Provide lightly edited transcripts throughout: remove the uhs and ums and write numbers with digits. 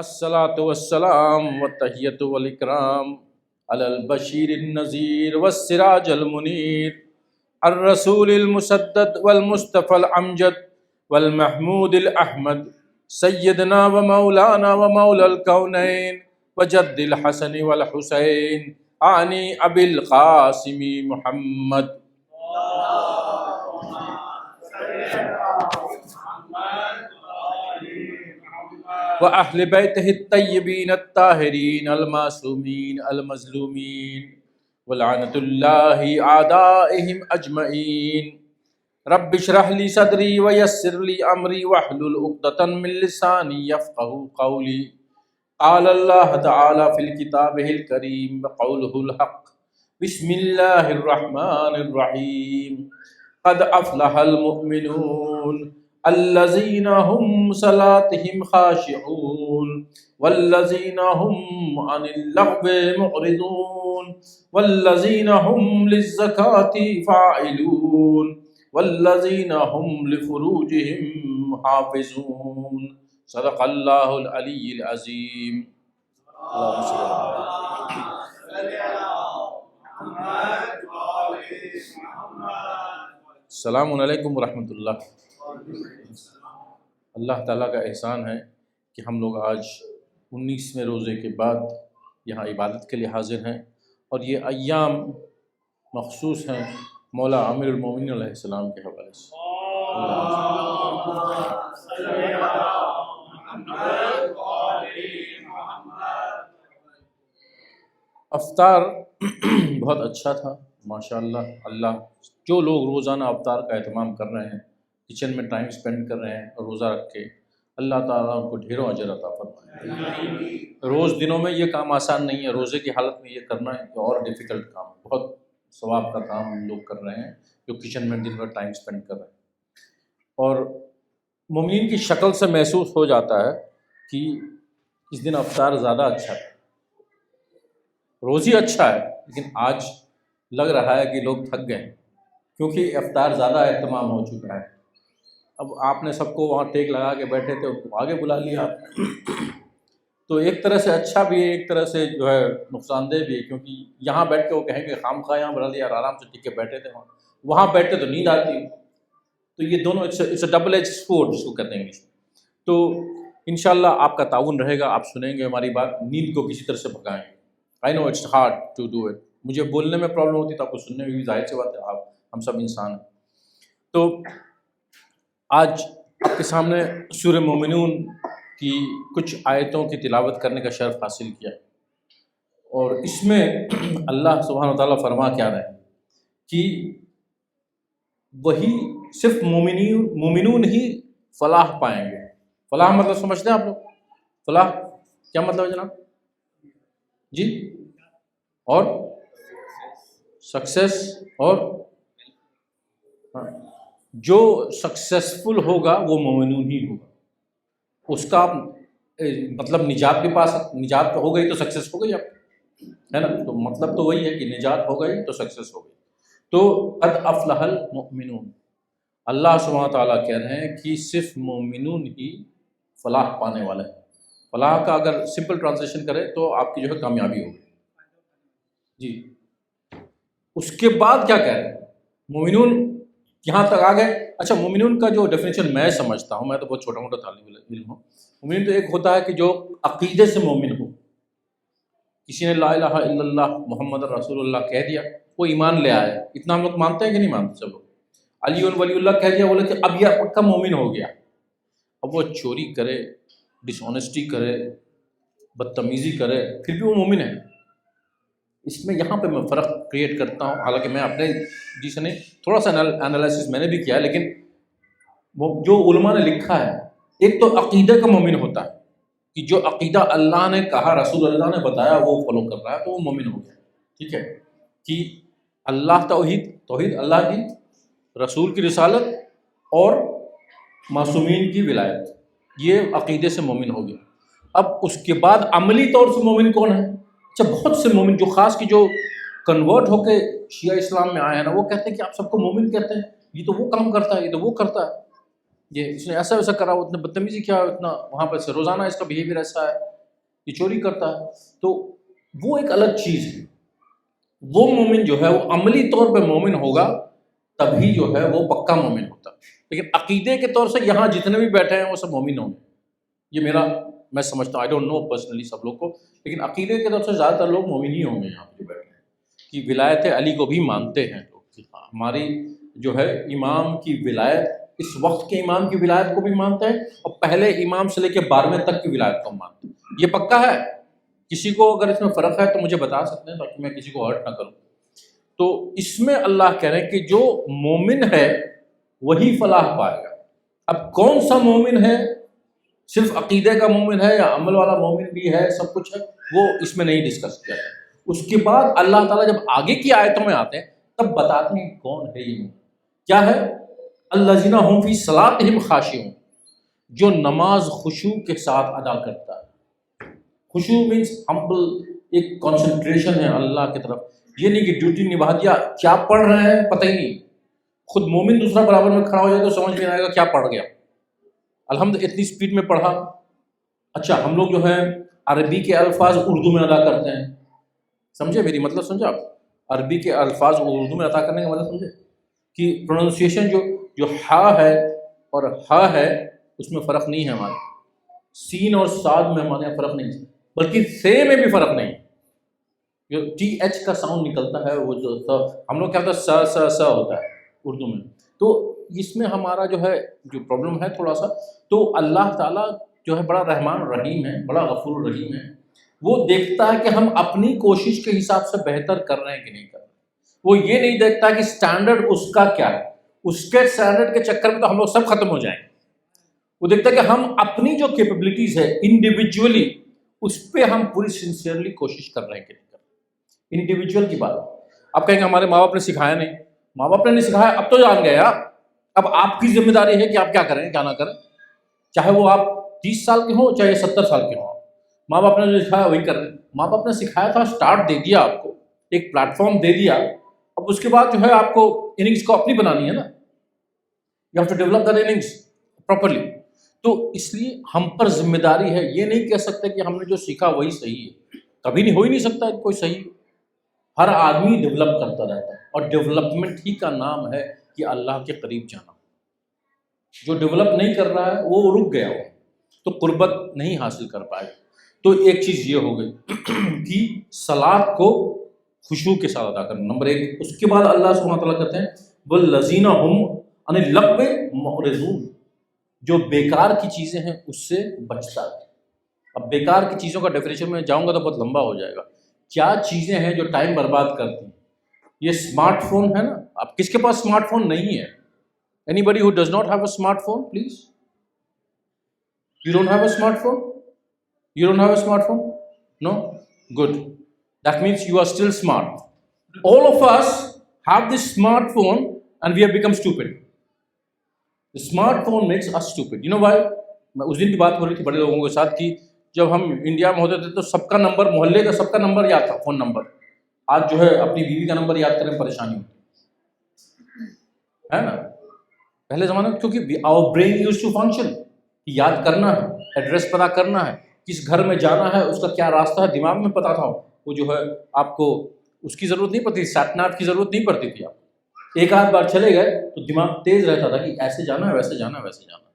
الصلاة والسلام والتحیۃ والاکرام علی البشیر النذیر والسراج المنیر الرسول المسدد والمصطفى الامجد والمحمود الاحمد سیدنا ومولانا ومولا الکونین وجد الحسن والحسین آنی ابی القاسم محمد وأهل بيته الطيبين الطاهرين المعصومين المظلومين ولعنة الله أعدائهم أجمعين رب اشرح لي صدري ويسر لي أمري واحلل عقدة من لساني يفقهوا قولي قال الله تعالى في كتابه الكريم وقوله الحق بسم الله الرحمن الرحيم قد أفلح المؤمنون الذين هم صلاتهم خاشعون والذين هم عن اللغو معرضون والذين هم للزكاة فاعلون والذين هم لفروجهم حافظون صدق الله العلي العظيم. اللهم صل على السلام علیکم ورحمۃ اللہ. اللہ تعالیٰ کا احسان ہے کہ ہم لوگ آج 19ویں روزے کے بعد یہاں عبادت کے لیے حاضر ہیں، اور یہ ایام مخصوص ہیں مولا امیر المومنین علیہ السلام کے حوالے سے. افطار بہت اچھا تھا ماشاءاللہ. اللہ جو لوگ روزانہ افطار کا اہتمام کر رہے ہیں، کچن میں ٹائم سپینڈ کر رہے ہیں اور روزہ رکھ کے، اللہ تعالیٰ ان کو ڈھیروں اجر عطا فرمائے. روز دنوں میں یہ کام آسان نہیں ہے، روزے کی حالت میں یہ کرنا ہے کہ اور ڈیفیکلٹ کام، بہت ثواب کا کام ہم لوگ کر رہے ہیں جو کچن میں دن بھر ٹائم سپینڈ کر رہے ہیں. اور مومنین کی شکل سے محسوس ہو جاتا ہے کہ اس دن افطار زیادہ اچھا ہے. روز ہی اچھا ہے لیکن آج لگ رہا ہے کہ لوگ تھک گئے کیونکہ افطار زیادہ اہتمام ہو چکا ہے. اب آپ نے سب کو وہاں ٹیک لگا کے بیٹھے تھے، ان کو آگے بلا لیا تو ایک طرح سے اچھا بھی ہے، ایک طرح سے جو ہے نقصان دہ بھی ہے، کیونکہ یہاں بیٹھ کے وہ کہیں گے خام خواہ یہاں بلا لیا اور آرام سے ٹک کے بیٹھے تھے، وہاں بیٹھتے تو نیند آتی ہے. تو یہ دونوں it's a double edge sword جس کو کہتے ہیں انگلش میں. تو انشاءاللہ آپ کا تعاون رہے گا، آپ سنیں گے ہماری بات، نیند کو کسی طرح سے بھگائیں. I know it's hard to do it. مجھے بولنے میں پرابلم ہوتی تو آپ کو سننے میں بھی ظاہر سی بات ہے، ہم سب انسان ہیں. تو آج آپ کے سامنے سورہ مومنون کی کچھ آیتوں کی تلاوت کرنے کا شرف حاصل کیا، اور اس میں اللہ سبحانہ وتعالیٰ فرما کیا رہے ہیں کہ وہی صرف مومنون ہی فلاح پائیں گے. فلاح مطلب سمجھتے ہیں آپ لوگ؟ فلاح کیا مطلب ہے جناب جی؟ اور سکسیس، اور جو سکسیسفل ہوگا وہ مومنون ہی ہوگا. اس کا مطلب نجات بھی پاس، نجات ہو گئی تو سکسیس ہو گئی آپ، ہے نا؟ تو مطلب تو وہی ہے کہ نجات ہو گئی تو سکسیس ہو گئی. تو قد افلح المؤمنون، اللہ سبحانہ تعالیٰ کہہ رہے ہیں کہ صرف مومنون ہی فلاح پانے والے ہیں. فلاح کا اگر سمپل ٹرانسلیشن کرے تو آپ کی جو ہے کامیابی ہوگی جی. اس کے بعد کیا کہہ رہے ہیں؟ مومنون یہاں تک آ گئے. اچھا، مومنون کا جو ڈیفینیشن میں سمجھتا ہوں، میں تو بہت چھوٹا موٹا طالب علم ہوں. مومن تو ایک ہوتا ہے کہ جو عقیدے سے مومن ہو. کسی نے لا الہ الا اللہ محمد رسول اللہ کہہ دیا، وہ ایمان لے آیا. اتنا ہم لوگ مانتے ہیں کہ نہیں مانتے؟ سب لوگ علی ولی اللہ کہہ دیا، بولے کہ اب یہ پکا مومن ہو گیا. اب وہ چوری کرے، ڈس آنیسٹی کرے، بدتمیزی کرے، پھر بھی وہ مومن ہے. اس میں یہاں پہ میں فرق کریٹ کرتا ہوں، حالانکہ میں اپنے جی سے نہیں، تھوڑا سا انالیسس میں نے بھی کیا ہے، لیکن وہ جو علماء نے لکھا ہے، ایک تو عقیدہ کا مومن ہوتا ہے کہ جو عقیدہ اللہ نے کہا، رسول اللہ نے بتایا وہ فالو کر رہا ہے تو وہ مومن ہو گیا. ٹھیک ہے کہ اللہ توحید اللہ کی، رسول کی رسالت اور معصومین کی ولایت، یہ عقیدے سے مومن ہو گیا. اب اس کے بعد عملی طور سے مومن کون ہے؟ اچھا، بہت سے مومن جو خاص کی جو کنورٹ ہو کے شیعہ اسلام میں آئے ہیں نا، وہ کہتے ہیں کہ آپ سب کو مومن کہتے ہیں، یہ تو وہ کام کرتا ہے، یہ تو وہ کرتا ہے. یہ اس نے ایسا ویسا کرا، اتنا بدتمیزی کیا، اتنا وہاں پہ سے روزانہ اس کا بیہیویئر ایسا ہے، یہ چوری کرتا ہے، تو وہ ایک الگ چیز ہے۔ وہ مومن جو ہے وہ عملی طور پہ مومن ہوگا تبھی جو ہے وہ پکا مومن ہوتا ہے، لیکن عقیدے کے طور سے یہاں جتنے بھی بیٹھے ہیں وہ سب مومن ہوں گے، یہ میرا میں سمجھتا ہوں، آئی ڈونٹ نو پرسنلی سب لوگ کو، لیکن عقیدے کے طور سے زیادہ تر لوگ مومن ہی ہوں گے یہاں پہ بیٹھے ہیں، کہ ولایت علی کو بھی مانتے ہیں لوگ، کہ ہاں ہماری جو ہے امام کی ولایت، اس وقت کے امام کی ولایت کو بھی مانتے ہیں، اور پہلے امام سے لے کے 12ویں تک کی ولایت کو مانتے ہیں، یہ پکا ہے۔ کسی کو اگر اس میں فرق ہے تو مجھے بتا سکتے ہیں تاکہ میں کسی کو ہرٹ نہ کروں۔ تو اس میں اللہ کہہ رہے ہیں کہ جو مومن ہے وہی فلاح پائے گا۔ اب کون سا مومن ہے، صرف عقیدے کا مومن ہے یا عمل والا مومن بھی ہے، سب کچھ ہے، وہ اس میں نہیں ڈسکس کیا ہے۔ اس کے بعد اللہ تعالیٰ جب آگے کی آیتوں میں آتے ہیں تب بتاتے ہیں کون ہے یہ مومن، کیا ہے؟ الذین هم فی صلاتہم خاشعون، جو نماز خشوع کے ساتھ ادا کرتا ہے۔ خشوع مینس ہمبل، ایک کنسنٹریشن ہے اللہ کی طرف، یہ نہیں کہ ڈیوٹی نبھا دیا، کیا پڑھ رہے ہیں پتہ ہی نہیں، خود مومن دوسرا برابر میں کھڑا ہو جائے تو سمجھ میں آئے گا کیا پڑھ گیا، الحمد اتنی سپیڈ میں پڑھا۔ اچھا ہم لوگ جو ہیں عربی کے الفاظ اردو میں ادا کرتے ہیں، سمجھے میری مطلب سمجھا آپ؟ عربی کے الفاظ اردو میں ادا کرنے کا مطلب سمجھے کہ پروننسیشن جو ہا ہے اور ہا ہے اس میں فرق نہیں ہے ہمارے، سین اور صاد میں ہمارے یہاں فرق نہیں ہے، بلکہ سے میں بھی فرق نہیں، جو ٹی ایچ کا ساؤنڈ نکلتا ہے وہ جو ہم لوگ کیا ہوتا ہے س ہوتا ہے اردو میں، تو اس میں ہمارا جو ہے جو پرابلم ہے تھوڑا سا، تو اللہ تعالیٰ جو ہے بڑا رحمان رحیم ہے، بڑا غفور رحیم ہے، وہ دیکھتا ہے کہ ہم اپنی کوشش کے حساب سے بہتر کر رہے ہیں کہ نہیں کر رہے ہیں، وہ یہ نہیں دیکھتا کہ سٹینڈرڈ اس کا کیا ہے، اس کے سٹینڈرڈ کے چکر میں تو ہم لوگ سب ختم ہو جائیں گے، وہ دیکھتا ہے کہ ہم اپنی جو کیپیبلٹیز ہے انڈیویجولی اس پہ ہم پوری سنسیئرلی کوشش کر رہے ہیں کہ نہیں کر رہے ہیں، انڈیویجول کی بات۔ اب کہیں گے ہمارے ماں باپ نے سکھایا نہیں، ماں باپ نے نہیں سکھایا، اب تو جان گئے آپ، اب آپ کی ذمہ داری ہے کہ آپ کیا کریں کیا نہ کریں، چاہے وہ آپ 30 سال کے ہوں چاہے 70 سال کے ہوں، ماں باپ نے جو سکھایا وہی کر رہے ہیں، ماں باپ نے سکھایا تھا، اسٹارٹ دے دیا آپ کو، ایک پلیٹ فارم دے دیا، اب اس کے بعد جو ہے آپ کو اننگس کو اپنی بنانی ہے نا، you have to develop that innings properly, تو اس لیے ہم پر ذمہ داری ہے، یہ نہیں کہہ سکتے کہ ہم نے جو سیکھا وہی صحیح ہے، کبھی نہیں، ہو ہی نہیں سکتا کوئی صحیح، ہر آدمی ڈیولپ کرتا رہتا ہے، اور ڈیولپمنٹ ہی کا نام ہے کہ اللہ کے قریب جانا، جو ڈیولپ نہیں کر رہا ہے وہ رک گیا ہو تو قربت نہیں حاصل کر پائے، تو ایک چیز یہ ہو گئی کہ صلاۃ کو خشوع کے ساتھ ادا کرنا، نمبر ایک۔ اس کے بعد اللہ سبحانہ وتعالیٰ کہتے ہیں والذین هم عن اللغو معرضون، جو بیکار کی چیزیں ہیں اس سے بچتا ہے۔ اب بیکار کی چیزوں کا ڈیفینیشن میں جاؤں گا تو بہت لمبا ہو جائے گا، کیا چیزیں ہیں جو ٹائم برباد کرتی ہیں؟ یہ اسمارٹ فون ہے نا، اب کس کے پاس اسمارٹ فون نہیں ہے؟ Anybody who does not have a smartphone, please? You don't have a smartphone? You don't have a smartphone? No? Good. That means you are still smart. All of us have this smartphone and we have become stupid. The smartphone makes us stupid. You know why? میں اس دن کی بات ہو رہی تھی بڑے لوگوں کے ساتھ کہ جب ہم انڈیا میں ہوتے تھے تو سب کا نمبر، محلے کا سب کا نمبر یاد تھا، فون نمبر۔ آج جو ہے اپنی بیوی کا نمبر یاد کرنے میں پریشانی ہوتی ہے نا، پہلے زمانے میں کیونکہ our brain used to function، یاد کرنا ہے، ایڈریس پتہ کرنا ہے، کس گھر میں جانا ہے، اس کا کیا راستہ ہے، دماغ میں پتہ تھا، وہ جو ہے آپ کو اس کی ضرورت نہیں پڑتی، سیٹ ناٹ کی ضرورت نہیں پڑتی تھی، آپ ایک آدھ بار چلے گئے تو دماغ تیز رہتا تھا کہ ایسے جانا ہے ویسے جانا ہے ویسے جانا ہے۔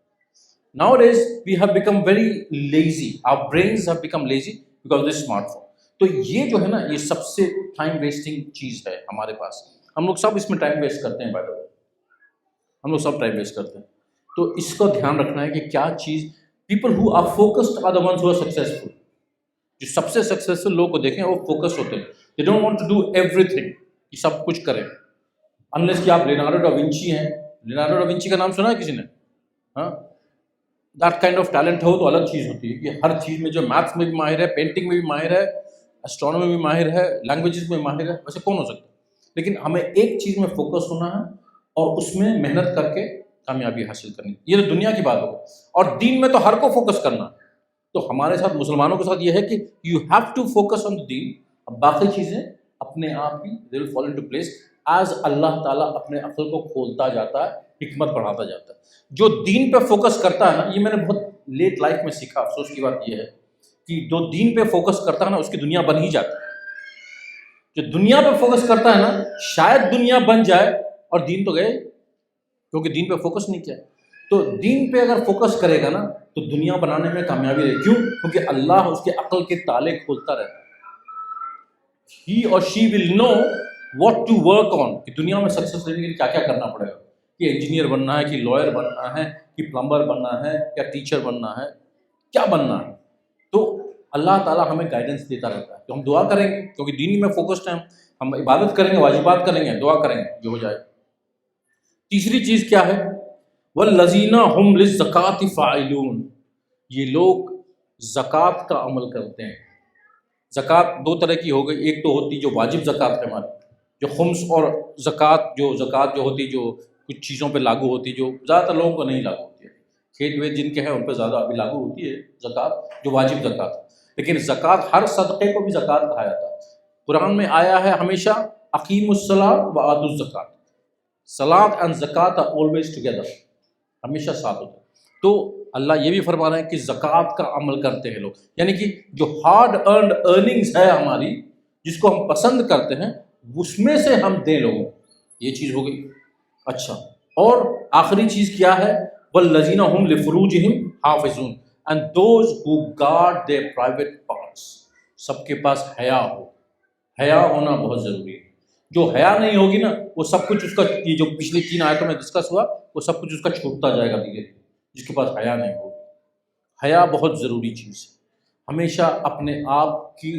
Nowadays we have become very lazy, our brains have become lazy because of this smartphone۔ تو یہ جو ہے نا یہ سب سے ٹائم ویسٹنگ چیز ہے ہمارے پاس، ہم لوگ سب اس میں ٹائم ویسٹ کرتے ہیں، بائی دا وے ہم لوگ سب ٹائم ویسٹ کرتے ہیں، تو اس کو دھیان رکھنا ہے کہ کیا چیز، people who are focused are the ones who are successful, جو سب سے سکسیزفل لوگ کو دیکھیں وہ فوکس ہوتے ہیں، they don't want to do everything کہ سب کچھ کریں، انلیس کہ آپ لیونارڈو ڈا ونچی ہیں، لیونارڈو ڈا ونچی کا نام سنا ہے کسی نے؟ ہاں، دیٹ کائنڈ آف ٹیلنٹ ہو تو الگ چیز ہوتی ہے کہ ہر چیز میں، جو میتھس میں بھی ماہر ہے، پینٹنگ میں بھی ماہر ہے، اسٹرانومی میں بھی ماہر ہے، لینگویجز میں ماہر ہے، ویسے کون ہو سکتا ہے؟ لیکن ہمیں ایک چیز میں فوکس ہونا ہے اور اس میں محنت کر کے کامیابی حاصل کرنی، یہ تو دنیا کی بات ہوگی، اور دین میں تو ہر کو فوکس کرنا، تو ہمارے ساتھ مسلمانوں کے ساتھ یہ ہے کہ you have to focus on then, اب باقی چیزیں اپنے آپ ہی دے ول فال انٹو پلیس، آج اللہ تعالیٰ اپنے عقل کو کھولتا جاتا ہے، حکمت بڑھاتا جاتا ہے. جو دین پہ فوکس کرتا ہے نا، یہ میں نے بہت لیٹ لائف میں سیکھا، افسوس کی بات یہ ہے کہ جو دین پہ فوکس کرتا ہے نا اس کی دنیا بن ہی جاتی ہے. جو دنیا پہ فوکس کرتا ہے نا شاید دنیا بن جائے اور دین تو گئے، کیونکہ دین پہ فوکس نہیں کیا. تو دین پہ اگر فوکس کرے گا نا تو دنیا بنانے میں کامیابی رہے. کیوں؟ کیونکہ اللہ اس کے عقل کے تالے کھولتا رہتا ہے. ہی اور she will know what to work on, کہ دنیا میں سکسیس لینے کے لیے کیا کیا کرنا پڑے گا، کہ انجینئر بننا ہے، کہ لائر بننا ہے، کہ پلمبر بننا ہے، یا ٹیچر بننا ہے، کیا بننا ہے. تو اللہ تعالیٰ ہمیں گائیڈنس دیتا رہتا ہے. تو ہم دعا کریں گے کیونکہ دین میں فوکسڈ ہیں، ہم عبادت کریں گے، واجبات کریں گے، دعا کریں گے جو ہو جائے. تیسری چیز کیا ہے؟ والذین هم للزکاۃ فاعلون، یہ لوگ زکوٰۃ کا عمل کرتے ہیں. زکوٰۃ دو طرح کی ہو گئی، ایک تو ہوتی جو واجب زکوٰۃ ہے ہماری، جو خمس، اور زکوٰۃ جو ہوتی جو کچھ چیزوں پہ لاگو ہوتی، جو زیادہ تر لوگوں کو نہیں لاگو ہوتی ہے. کھیت ویت جن کے ہیں ان پہ زیادہ ابھی لاگو ہوتی ہے زکوٰۃ، جو واجب زکوٰۃ. لیکن زکوٰۃ، ہر صدقے کو بھی زکوٰۃ کہا جاتا ہے. قرآن میں آیا ہے ہمیشہ اقیموا الصلاۃ وآتوا الزکاۃ، صلاۃ اینڈ زکوٰۃ آر آلویز ٹوگیدر، ہمیشہ ساتھ ہوتا ہے. تو اللہ یہ بھی فرما رہے ہیں کہ زکوٰۃ کا عمل کرتے ہیں لوگ، یعنی کہ جو ہارڈ ارنڈ ارننگز ہے ہماری، جس کو ہم پسند کرتے ہیں، اس میں سے ہم دیں لوگوں. یہ چیز ہو گئی. اچھا، اور آخری چیز کیا ہے؟ والذین هم لفروجہم حافظون، and those who guard their private parts. سب کے پاس حیا ہو، حیا ہونا بہت ضروری ہے. جو حیا نہیں ہوگی نا وہ سب کچھ اس کا، یہ جو پچھلی 3 آیتوں میں ڈسکس ہوا، وہ سب کچھ اس کا چھوٹتا جائے گا دھیرے دھیرے. جس کے پاس حیا نہیں ہوگی. حیا بہت ضروری چیز ہے. ہمیشہ اپنے آپ کی،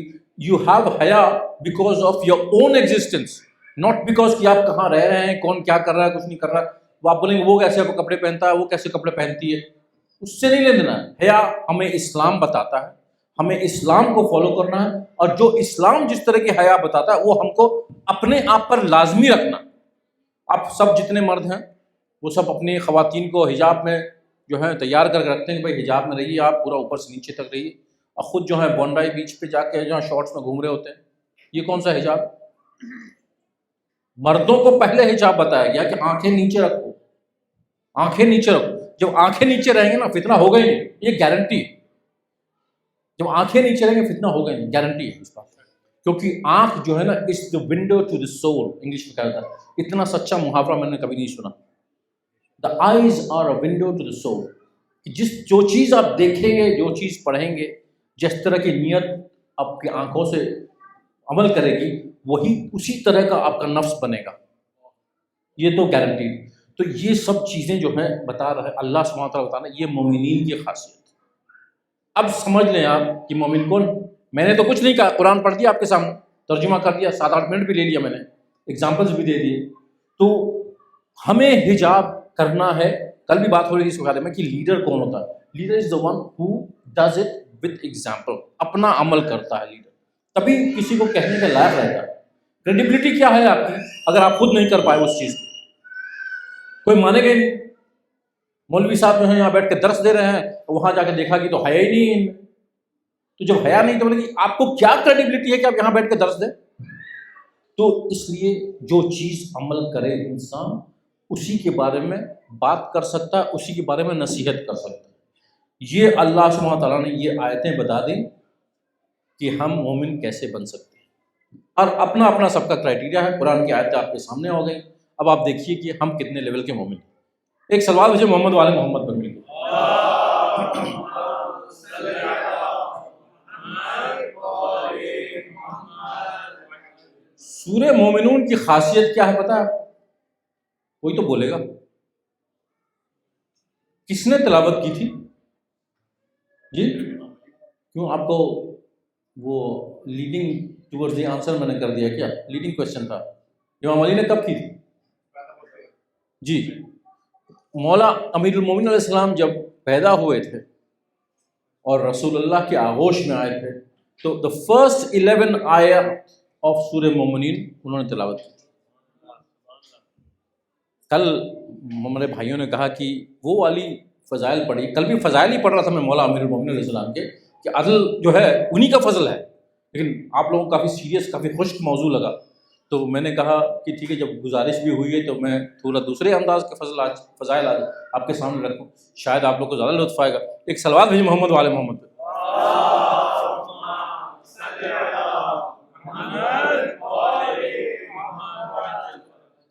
یو ہیو حیا because of your own existence, not because کہ آپ کہاں رہ رہے ہیں، کون کیا کر رہا ہے، کچھ نہیں کر رہا. وہ آپ بولیں گے وہ کیسے کپڑے پہنتا ہے، وہ کیسے کپڑے پہنتی ہے، اس سے نہیں لینا ہے. حیا ہمیں اسلام بتاتا ہے، ہمیں اسلام کو فالو کرنا ہے، اور جو اسلام جس طرح کی حیا بتاتا ہے وہ ہم کو اپنے آپ پر لازمی رکھنا. آپ سب جتنے مرد ہیں وہ سب اپنی خواتین کو حجاب میں جو ہے تیار کر کے رکھتے ہیں کہ بھائی حجاب میں رہیے، آپ پورا اوپر سے نیچے تک رہیے، اور خود جو ہے بونڈائی بیچ پہ جا کے جہاں شارٹس میں گھوم رہے ہوتے ہیں. یہ کون سا حجاب؟ مردوں کو پہلے حجاب بتایا گیا کہ آنکھیں نیچے رکھو، آنکھیں نیچے رکھو. جب آنکھیں نیچے رہیں گے نا فتنہ ہوگا ہی نہیں، یہ گارنٹی ہے. جب آنکھیں نیچے رہیں گے فتنہ ہوگا ہی نہیں، گارنٹی ہے اس بات. کیونکہ آنکھ جو ہے نا is the window to the soul, English میں کہا جاتا ہے. اتنا سچا محاورہ میں نے کبھی نہیں سنا. The eyes are a window to the soul. جو چیز آپ دیکھیں گے، جو چیز پڑھیں گے، جس طرح کی نیت آپ کی آنکھوں سے عمل کرے گی، وہی اسی طرح کا آپ کا نفس بنے گا. یہ تو گارنٹی. تو یہ سب چیزیں جو ہیں بتا رہے اللہ سبحانہ وتعالیٰ بتا رہے ہیں، یہ مومنین کی خاصیت. اب سمجھ لیں آپ کہ مومن کون. میں نے تو کچھ نہیں کہا، قرآن پڑھ دیا آپ کے سامنے، ترجمہ کر دیا، 7-8 منٹ بھی لے لیا میں نے، ایگزامپلس بھی دے دیے. تو ہمیں حجاب کرنا ہے. کل بھی بات ہو رہی تھی اس بارے میں کہ لیڈر کون ہوتا ہے. Leader is the one who does it with example, اپنا عمل کرتا ہے لیڈر، تبھی کسی کو کہنے کا لائق رہتا ہے. کریڈیبلٹی کیا ہے آپ کی اگر آپ خود نہیں کر پائے اس چیز کو؟ کوئی مانے گا نہیں. مولوی صاحب جو ہیں یہاں بیٹھ کے درس دے رہے ہیں، وہاں جا کے دیکھا کہ تو حیا ہی نہیں ہے ان میں. تو جب حیا نہیں تو بولے کہ آپ کو کیا کریڈیبلٹی ہے کہ آپ یہاں بیٹھ کے درس دیں؟ تو اس لیے جو چیز عمل کرے انسان اسی کے بارے میں بات کر سکتا ہے، اسی کے بارے میں نصیحت کر سکتا ہے. یہ اللہ سبحانہ تعالیٰ نے یہ آیتیں بتا دیں کہ ہم مومن کیسے بن سکتے ہیں، اور اپنا اپنا سب کا کرائٹیریا ہے. قرآن کی آیتیں آپ کے سامنے ہو گئی. اب آپ دیکھیے کہ ہم کتنے لیول کے مومن ہیں. ایک سوال مجھے محمد والے محمد بن گئی. سورہ مومنون کی خاصیت کیا ہے پتہ ہے؟ کوئی تو بولے گا. کس نے تلاوت کی تھی جی؟ کیوں آپ کو وہ لیڈنگ ٹورڈز دی آنسر میں نے کر دیا کیا؟ لیڈنگ کویشچن تھا. امام علی نے کب کی تھی جی؟ مولا امیر المومنین علیہ السلام جب پیدا ہوئے تھے اور رسول اللہ کے آغوش میں آئے تھے تو the first 11 آیا آف سورہ مومنین انہوں نے تلاوت کی. کل ہمارے بھائیوں نے کہا کہ وہ والی فضائل پڑھی. کل بھی فضائل ہی پڑھ رہا تھا میں مولا امیر المومنین علیہ السلام کے، کہ عدل جو ہے انہی کا فضل ہے. لیکن آپ لوگوں کو کافی سیریس، کافی خشک موضوع لگا تو میں نے کہا کہ ٹھیک ہے، جب گزارش بھی ہوئی ہے تو میں تھوڑا دوسرے انداز کے فضائل آج آپ کے سامنے رکھوں، شاید آپ لوگ کو زیادہ لطف آئے گا. ایک صلوات بھیجیں محمد وعلى محمد پہ.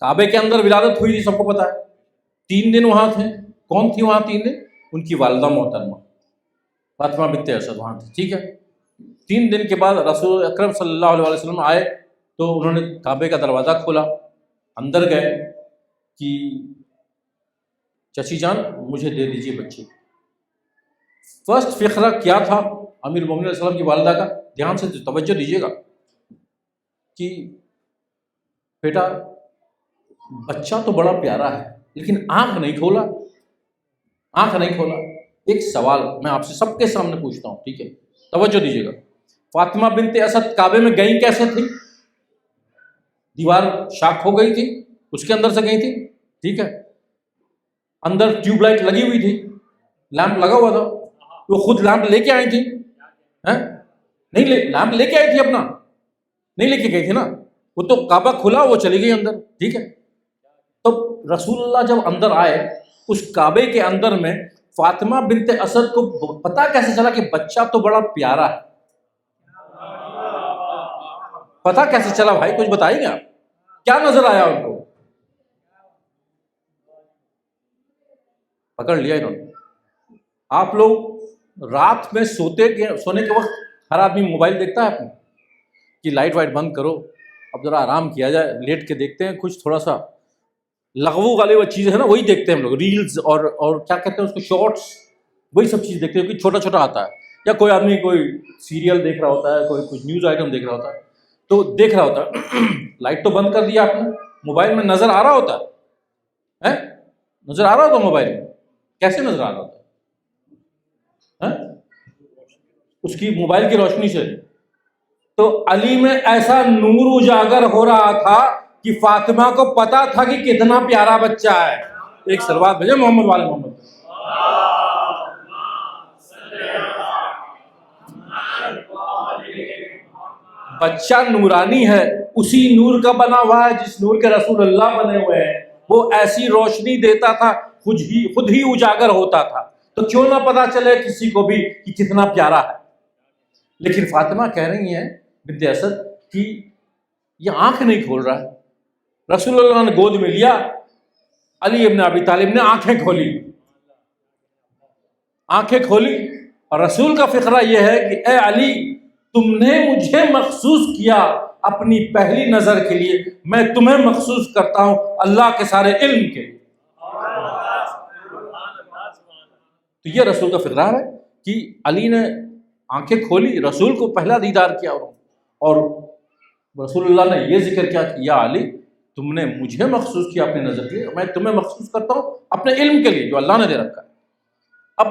کعبے کے اندر ولادت ہوئی تھی، سب کو پتا ہے. 3 دن وہاں تھے. کون تھی وہاں 3 دن؟ ان کی والدہ محترمہ فاطمہ بنت اسد وہاں تھی. ٹھیک ہے. 3 دن کے بعد رسول اکرم صلی اللہ علیہ وسلم آئے تو انہوں نے کعبے کا دروازہ کھولا، اندر گئے کہ چچی جان مجھے دے دیجیے بچے. فرسٹ فقرہ کیا تھا امیر المومنین علیہ السلام کی والدہ کا؟ دھیان سے توجہ دیجیے گا کہ بیٹا بچہ تو بڑا پیارا ہے لیکن آنکھ نہیں کھولا، آنکھ نہیں کھولا. ایک سوال میں آپ سے سب کے سامنے پوچھتا ہوں، ٹھیک ہے، توجہ دیجیے گا. فاطمہ بنت اسد کعبے میں گئیں کیسے تھی؟ دیوار شاک ہو گئی تھی، اس کے اندر سے گئی تھی. ٹھیک ہے. اندر ٹیوب لائٹ لگی ہوئی تھی، لیمپ لگا ہوا تھا. وہ خود لیمپ لے کے آئی تھی؟ نہیں لیمپ لے کے آئی تھی اپنا؟ نہیں لے کے گئی تھی نا. وہ تو کعبہ کھلا، وہ چلی گئی اندر. ٹھیک ہے. تو رسول اللہ جب اندر آئے اس کعبے کے اندر میں، فاطمہ بنت اسد کو پتا کیسے چلا کہ بچہ تو بڑا پیارا ہے؟ پتا کیسے چلا بھائی؟ کچھ بتائیں گے آپ؟ کیا نظر آیا ان کو؟ پکڑ لیا انہوں نے. آپ لوگ رات میں سونے کے وقت ہر آدمی موبائل دیکھتا ہے اپنے کہ لائٹ وائٹ بند کرو، اب ذرا آرام کیا جائے، لیٹ کے دیکھتے ہیں کچھ تھوڑا سا لغو والی وہ چیزیں ہیں نا، وہی دیکھتے ہیں ہم لوگ، ریلز اور کیا کہتے ہیں اس کو، شارٹس، وہی سب چیز دیکھتے ہیں کہ چھوٹا چھوٹا آتا ہے. یا کوئی آدمی کوئی سیریل دیکھ رہا ہوتا ہے، کوئی کچھ نیوز آئٹم دیکھ رہا ہوتا ہے تو دیکھ رہا ہوتا ہے. لائٹ تو بند کر دیا آپ نے، موبائل میں نظر آ رہا ہوتا ہے، نظر آ رہا ہوتا موبائل میں. کیسے نظر آ رہا ہوتا ہے؟ اس کی موبائل کی روشنی سے. تو علی میں ایسا نور اجاگر ہو رہا تھا کہ فاطمہ کو پتا تھا کہ کتنا پیارا بچہ ہے. ایک صلوات بھیجے محمد والے محمد. بچہ نورانی ہے، اسی نور کا بنا ہوا ہے جس نور کے رسول اللہ بنے ہوئے ہیں. وہ ایسی روشنی دیتا تھا، خود ہی اجاگر ہوتا تھا. تو کیوں نہ پتا چلے کسی کو بھی کہ کتنا پیارا ہے. لیکن فاطمہ کہہ رہی ہیں بنت اسد کہ یہ آنکھ نہیں کھول رہا ہے. رسول اللہ نے گود میں لیا، علی ابن ابی طالب نے آنکھیں کھولی. آنکھیں کھولی اور رسول کا فقرہ یہ ہے کہ اے علی، تم نے مجھے مخصوص کیا اپنی پہلی نظر کے لیے، میں تمہیں مخصوص کرتا ہوں اللہ کے سارے علم کے لیے. تو یہ رسول کا فقرہ ہے کہ علی نے آنکھیں کھولی، رسول کو پہلا دیدار کیا، اور رسول اللہ نے یہ ذکر کیا کہ یا علی، تم نے مجھے مخصوص کیا اپنی نظر کے لیے، میں تمہیں مخصوص کرتا ہوں اپنے علم کے لیے جو اللہ نے دے رکھا ہے. اب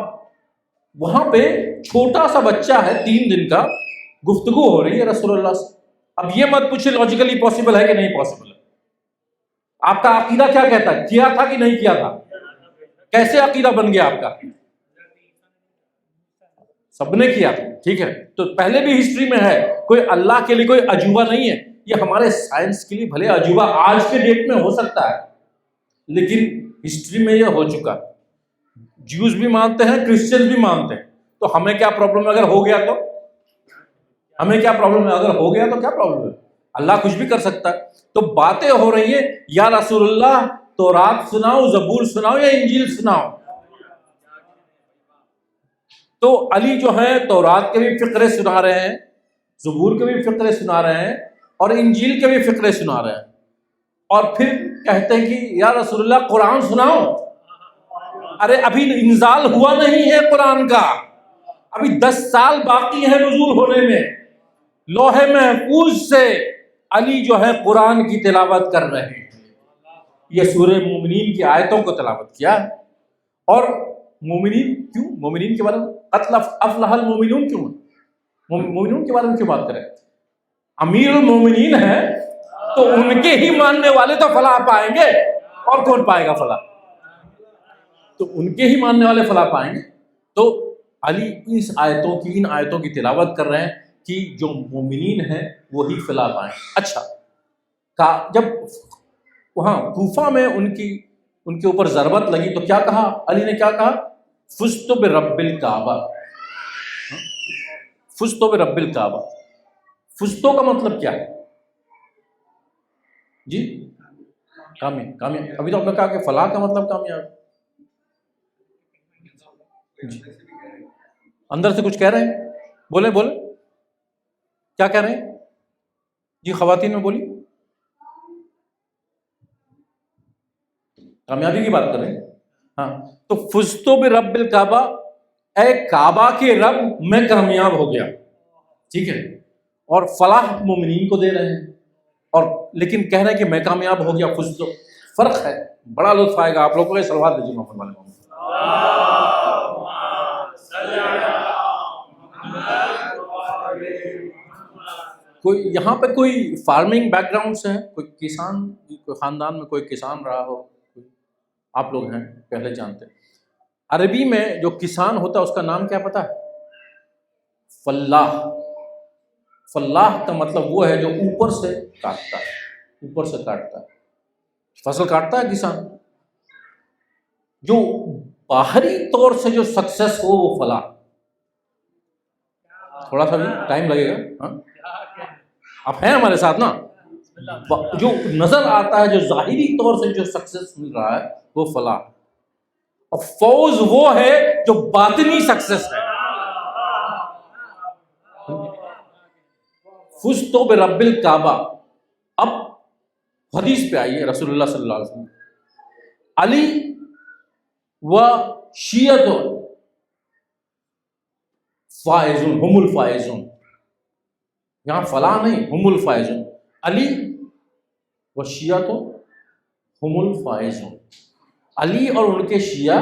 وہاں پہ چھوٹا سا بچہ ہے 3 دن کا، گفتگو ہو رہی ہے رسول اللہ سے. اب یہ مت پوچھے لاجیکلی پاسبل ہے کہ نہیں پاسبل ہے. آپ کا عقیدہ کیا کہتا ہے؟ کیا تھا کہ نہیں کیا تھا؟ کیسے عقیدہ بن گیا آپ کا؟ سب نے کیا تھا. ٹھیک ہے. تو پہلے بھی ہسٹری میں ہے، کوئی اللہ کے لیے کوئی عجوبہ نہیں ہے. یہ ہمارے سائنس کے لیے بھلے عجوبہ آج کے ڈیٹ میں ہو سکتا ہے، لیکن ہسٹری میں یہ ہو چکا. جیوز بھی مانتے ہیں، کرسچن بھی مانتے ہیں. تو ہمیں کیا پرابلم ہے اگر ہو گیا تو؟ ہمیں کیا پرابلم ہے اگر ہو گیا تو؟ کیا پرابلم ہے؟ اللہ کچھ بھی کر سکتا ہے. تو باتیں ہو رہی ہیں، یا رسول اللہ تورات سناؤ، زبور سناؤ، یا انجیل سناؤ. تو علی جو ہے تورات کے بھی فقرے سنا رہے ہیں، زبور کے بھی فقرے سنا رہے ہیں، اور انجیل کے بھی فقرے سنا رہے ہیں. اور پھر کہتے ہیں کہ یا رسول اللہ قرآن سناؤ. ارے ابھی انزال ہوا نہیں ہے قرآن کا، ابھی 10 سال باقی ہے نزول ہونے میں. لوح محفوظ سے علی جو ہے قرآن کی تلاوت کر رہے ہیں. یہ سورہ مومنین کی آیتوں کو تلاوت کیا. اور مومنین کیوں؟ مومنین کے بارے میں قتل افلح المومنون کیوں؟ مومنون کے بارے میں کیوں بات کریں؟ امیر المومنین ہے تو ان کے ہی ماننے والے تو فلاح پائیں گے، اور کون پائے گا فلاح؟ تو ان کے ہی ماننے والے فلاح پائیں گے. تو علی ان آیتوں کی تلاوت کر رہے ہیں کہ جو مومنین ہیں وہی فلاح پائیں. اچھا، جب وہاں کوفہ میں ان کے اوپر ضربت لگی تو کیا کہا علی نے؟ کیا کہا؟ فزت برب الکعبہ، فزت برب الکعبہ۔ فزتو کا مطلب کیا ہے جی؟ کامیاب۔ ابھی تو آپ نے کہا کہ فلاح کا مطلب کامیاب جی۔ اندر سے کچھ کہہ رہے ہیں؟ بولیں کیا کہہ رہے ہیں جی؟ خواتین میں بولی، کامیابی کی بات کر رہے ہیں۔ ہاں، تو فزتو برب الکعبہ، اے کعبہ کے رب میں کامیاب ہو گیا، ٹھیک ہے؟ اور فلاح مومنین کو دے رہے ہیں، اور لیکن کہہ رہے ہیں کہ میں کامیاب ہو گیا، فزتو۔ فرق ہے، بڑا لطف آئے گا آپ لوگوں کو۔ صلوات دیجیے محمد والے محمد۔ کوئی یہاں پہ کوئی فارمنگ بیک گراؤنڈ سے ہے؟ کوئی کسان، کوئی خاندان میں کوئی کسان رہا ہو؟ آپ لوگ ہیں پہلے جانتے ہیں۔ عربی میں جو کسان ہوتا ہے اس کا نام کیا پتہ ہے؟ فلاح۔ فلاح کا مطلب وہ ہے جو اوپر سے کاٹتا ہے، اوپر سے کاٹتا ہے، فصل کاٹتا ہے کسان۔ جو باہری طور سے جو سکسیس ہو وہ فلاح۔ تھوڑا سا بھی ٹائم لگے گا، ہاں آپ ہیں ہمارے ساتھ نا؟ جو نظر آتا ہے، جو ظاہری طور سے جو سکسیس مل رہا ہے وہ فلاح، اور فوز وہ ہے جو باطنی سکسیس ہے۔ فزت برب الکعبہ۔ اب حدیث پہ آئیے، رسول اللہ صلی اللہ علیہ وسلم، علی و شیعت فائزون، ہم الفائزون۔ یہاں فلاح نہیں، ہم الفائزون۔ علی و شیعت ہم الفائزون، علی اور ان کے شیعہ